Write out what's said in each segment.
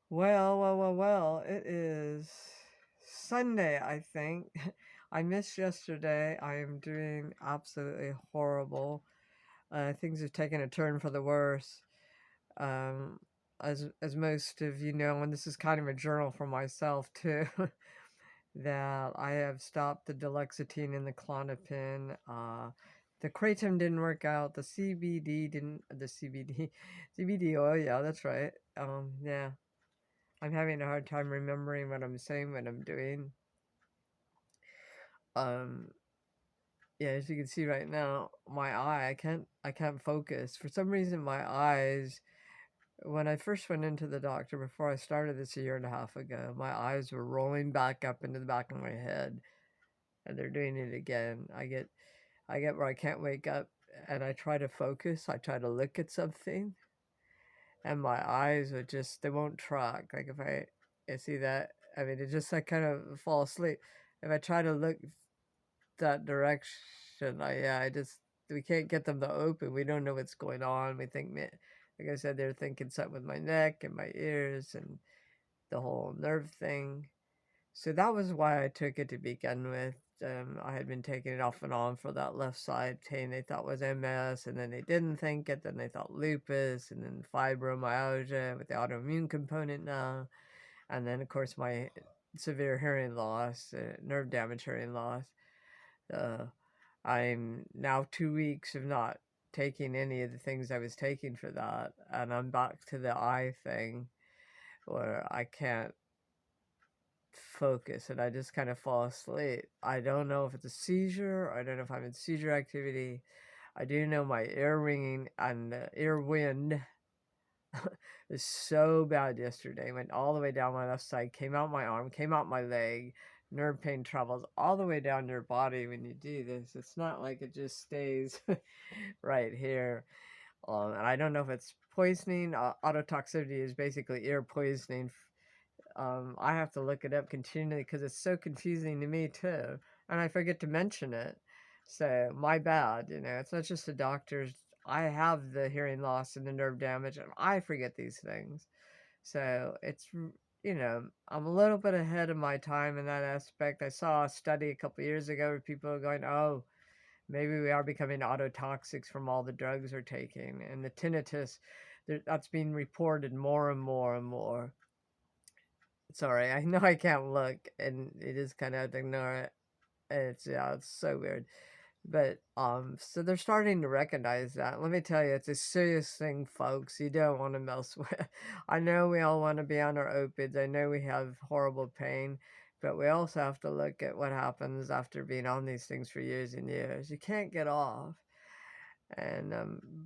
Well. It is Sunday, I think. I missed yesterday. I am doing absolutely horrible. Things have taken a turn for the worse. Um, as most of you know, and this is kind of a journal for myself too, that I have stopped the duloxetine and the Klonopin. The kratom didn't work out. The CBD didn't. The CBD, CBD oil. Yeah, that's right. Yeah. I'm having a hard time remembering what I'm saying, what I'm doing. Um, yeah, as you can see right now, my eye, I can't focus. For some reason, my eyes, when I first went into the doctor before I started this a year and a half ago, my eyes were rolling back up into the back of my head, and they're doing it again. I get where I can't wake up, and I try to focus. I try to look at something, and my eyes are just they won't track. Like if I see that, I mean, it just I kind of fall asleep. If I try to look that direction, I just we can't get them to open. We don't know what's going on. We think, like I said, they're thinking something with my neck and my ears and the whole nerve thing. So that was why I took it to begin with. I had been taking it off and on for that left side pain they thought was MS, and then they didn't think it, then they thought lupus, and then fibromyalgia with the autoimmune component now, and then of course my severe hearing loss, nerve damage hearing loss. Uh, I'm now 2 weeks of not taking any of the things I was taking for that, and I'm back to the eye thing where I can't focus and I just kind of fall asleep. I don't know if it's a seizure. I don't know if I'm in seizure activity. I do know my ear ringing and ear wind is so bad yesterday. Went all the way down my left side, came out my arm, came out my leg. Nerve pain travels all the way down your body when you do this. It's not like it just stays right here. And I don't know if it's poisoning. Autotoxicity is basically ear poisoning. I have to look it up continually because it's so confusing to me too, and I forget to mention it. So my bad. It's not just the doctors. I have the hearing loss and the nerve damage, and I forget these things. So I'm a little bit ahead of my time in that aspect. I saw a study a couple years ago where people are going, "Oh, maybe we are becoming autotoxics from all the drugs we're taking," and the tinnitus. That's being reported more and more and more. Sorry, I know I can't look, and it is kind of to ignore it. It's so weird. But so they're starting to recognize that. Let me tell you, it's a serious thing, folks. You don't want to mess with. I know we all want to be on our opiates. I know we have horrible pain, but we also have to look at what happens after being on these things for years and years. You can't get off. And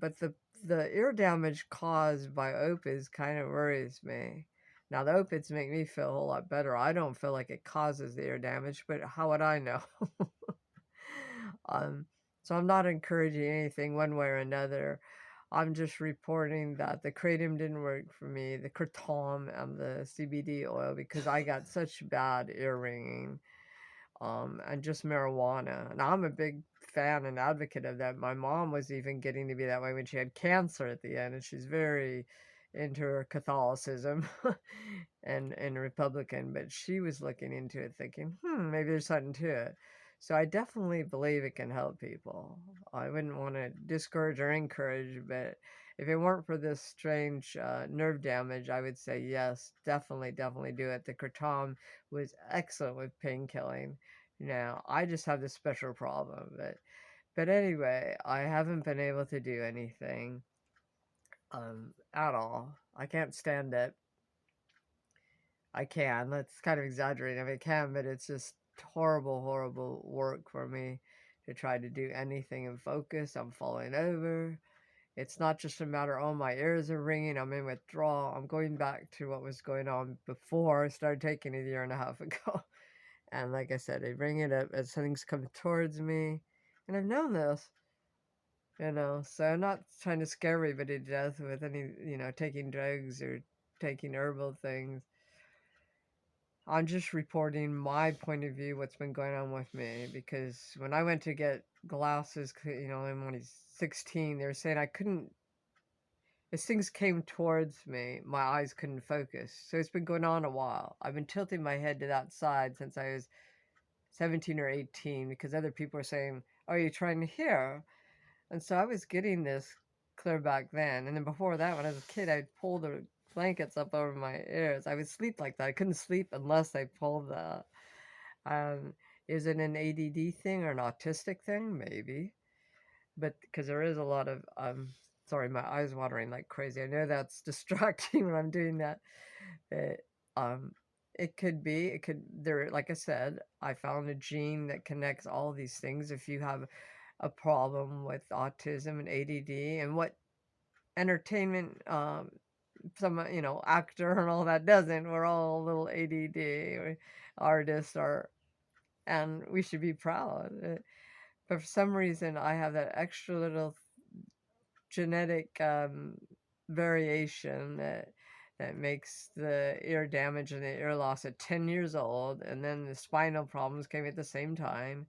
but the ear damage caused by opiates kind of worries me. Now the opiates make me feel a whole lot better. I don't feel like it causes the ear damage, but how would I know? um, so I'm not encouraging anything one way or another. I'm just reporting that the kratom didn't work for me, the kratom and the CBD oil because I got such bad ear ringing, and just marijuana. And I'm a big fan and advocate of that. My mom was even getting to be that way when she had cancer at the end, and she's very into her Catholicism and Republican, but she was looking into it thinking, maybe there's something to it. So I definitely believe it can help people. I wouldn't want to discourage or encourage, but if it weren't for this strange nerve damage, I would say yes, definitely do it. The kratom was excellent with pain killing. Now, I just have this special problem, but anyway, I haven't been able to do anything at all. I can't stand it. I can. That's kind of exaggerating. I mean, I can, but it's just horrible work for me to try to do anything and focus. I'm falling over. It's not just a matter, oh, my ears are ringing, I'm in withdrawal. I'm going back to what was going on before I started taking it a year and a half ago. And like I said, I bring it up as things come towards me. And I've known this. So I'm not trying to scare everybody to death with any, taking drugs or taking herbal things. I'm just reporting my point of view, what's been going on with me. Because when I went to get glasses, I'm only 16, they were saying I couldn't as things came towards me, my eyes couldn't focus. So it's been going on a while. I've been tilting my head to that side since I was 17 or 18 because other people are saying, "Are you trying to hear?" And so I was getting this clear back then. And then before that, when I was a kid, I'd pull the blankets up over my ears. I would sleep like that. I couldn't sleep unless I pulled that. Um, is it an ADD thing or an autistic thing? Maybe. But because there is a lot of, sorry, my eyes watering like crazy. I know that's distracting when I'm doing that. It, it could be, it could, there, like I said, I found a gene that connects all these things. If you have a problem with autism and ADD and what entertainment, some, actor and all that doesn't, we're all a little ADD artists are, and we should be proud. But for some reason, I have that extra little genetic variation that makes the ear damage and the ear loss at 10 years old, and then the spinal problems came at the same time.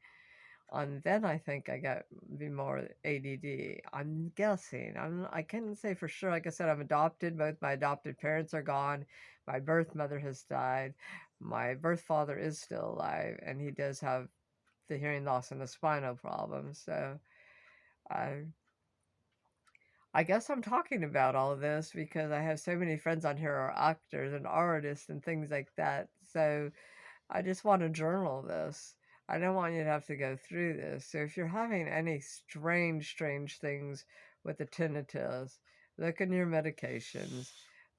And then I think I got be more ADD. I'm guessing. I can't say for sure. Like I said, I'm adopted. Both my adopted parents are gone. My birth mother has died. My birth father is still alive, and he does have the hearing loss and the spinal problem. So I I guess I'm talking about all this because I have so many friends on here who are actors and artists and things like that. So I just want to journal this. I don't want you to have to go through this. So if you're having any strange things with the tinnitus, look into your medications.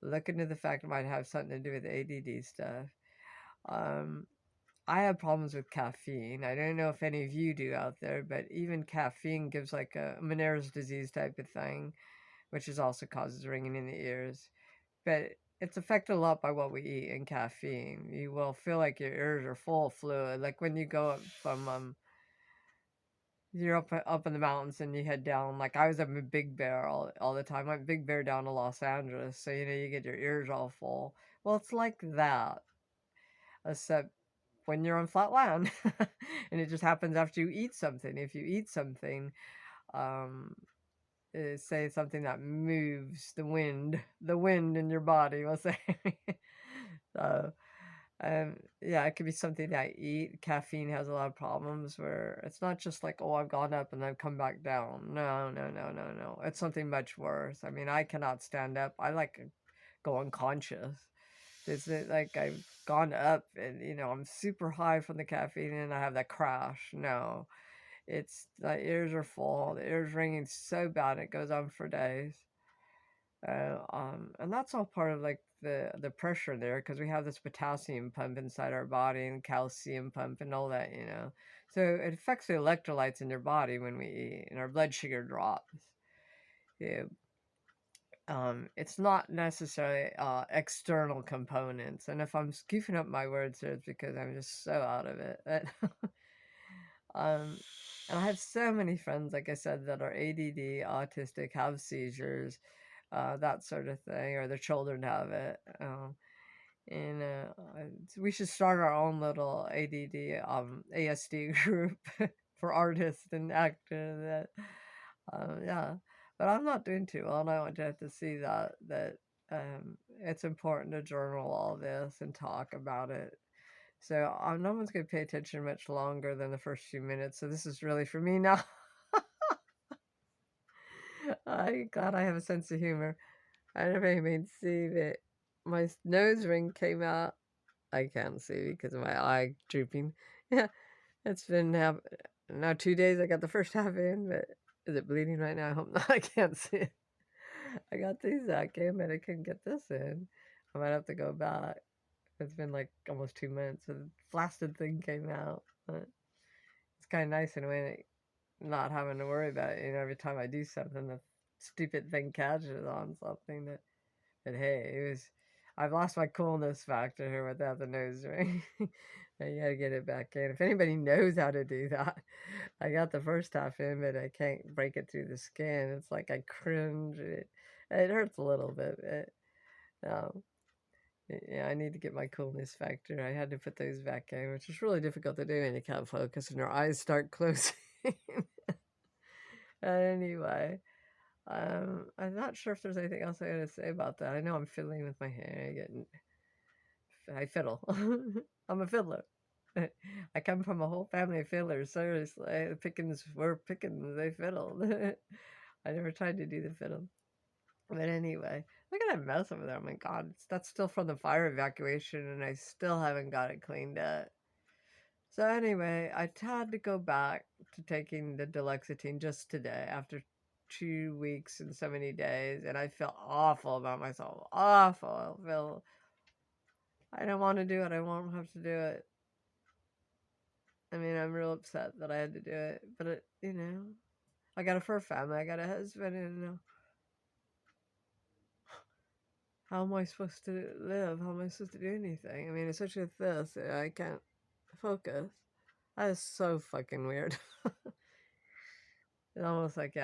Look into the fact it might have something to do with ADD stuff. Um, I have problems with caffeine. I don't know if any of you do out there, but even caffeine gives like a Meniere's disease type of thing, which is also causes ringing in the ears. But it's affected a lot by what we eat and caffeine. You will feel like your ears are full of fluid. Like when you go up from you're up in the mountains and you head down. Like I was up in Big Bear all the time. I went Big Bear down to Los Angeles, so you get your ears all full. Well, it's like that, except when you're on flat land, and it just happens after you eat something. If you eat something, um, say something that moves the wind in your body, we'll say. So, yeah, it could be something that I eat. Caffeine has a lot of problems where it's not just like, oh, I've gone up and I've come back down. No, no, no, no, no. It's something much worse. I mean, I cannot stand up. I like go unconscious. It's like I've gone up and, I'm super high from the caffeine and I have that crash. No, it's the ears are full. The ears ringing so bad it goes on for days. And that's all part of like the pressure there because we have this potassium pump inside our body and calcium pump and all that. So it affects the electrolytes in your body when we eat, and our blood sugar drops. Yeah. It's not necessarily external components, and if I'm goofing up my words here, it's because I'm just so out of it. Um, and I have so many friends, like I said, that are ADD, autistic, have seizures, that sort of thing, or their children have it. And we should start our own little ADD, ASD group for artists and actors. Yeah. But I'm not doing too well, and I want you to have to see that it's important to journal all this and talk about it. So no one's going to pay attention much longer than the first few minutes. So this is really for me now. I'm glad I have a sense of humor. I don't know if anybody can see that my nose ring came out. I can't see because of my eye drooping. Yeah, it's been now 2 days. I got the first half in, but is it bleeding right now? I hope not. I can't see it. I got these back in, but I couldn't get this in. I might have to go back. It's been like almost 2 months. So the blasted thing came out. But it's kind of nice in a way, not having to worry about it. Every time I do something, the stupid thing catches on something. But hey, I've lost my coolness factor here without the nose ring. You gotta get it back in. If anybody knows how to do that, I got the first half in, but I can't break it through the skin. It's like I cringe. It hurts a little bit. Um, yeah, I need to get my coolness factor. I had to put those back in, which is really difficult to do when you can't focus and your eyes start closing. Anyway, I'm not sure if there's anything else I gotta say about that. I know I'm fiddling with my hair, getting I fiddle. I'm a fiddler. I come from a whole family of fiddlers. Seriously, the Pickens were Pickens. They fiddled. I never tried to do the fiddle, but anyway, look at that mess over there. Oh my God, that's still from the fire evacuation, and I still haven't got it cleaned up. So anyway, I had to go back to taking the Deluxetine just today after 2 weeks and so many days, and I feel awful about myself. Awful. I don't want to do it. I won't have to do it. I mean, I'm real upset that I had to do it, but I got a fur family. I got a husband, and how am I supposed to live? How am I supposed to do anything? I mean, especially with this, I can't focus. That is so fucking weird. It's almost like,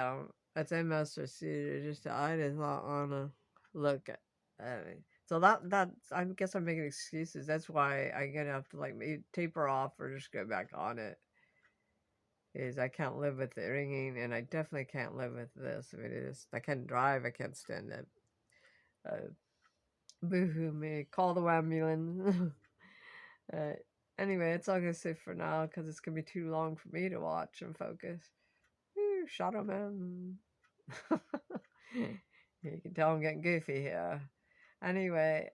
it's MS or seizure. I just not wanna look at it. So I guess I'm making excuses. That's why I'm gonna have to like maybe taper off or just go back on it. Is I can't live with the ringing, and I definitely can't live with this. I mean, I can't drive. I can't stand it. Boo-hoo me. Call the Waambulance. uh, anyway, it's all gonna say for now because it's gonna be too long for me to watch and focus. Ooh, Shadow Man. You can tell I'm getting goofy here. Anyway,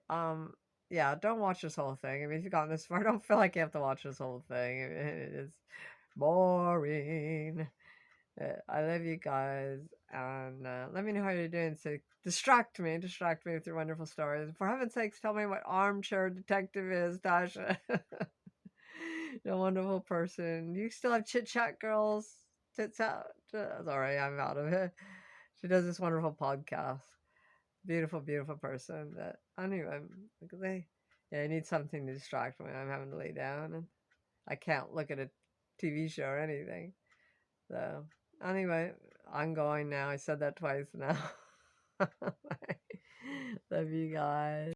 yeah, don't watch this whole thing. I mean, if you've gotten this far, don't feel like you have to watch this whole thing. It is boring. I love you guys, and let me know how you're doing. So distract me with your wonderful stories. For heaven's sakes, tell me what armchair detective is, Tasha. You're a wonderful person. You still have chit chat girls? Tits out. Sorry, I'm out of it. She does this wonderful podcast. Beautiful, beautiful person. That anyway, I need something to distract me. I'm having to lay down, and I can't look at a TV show or anything. So anyway, I'm going now. I said that twice now. Love you guys.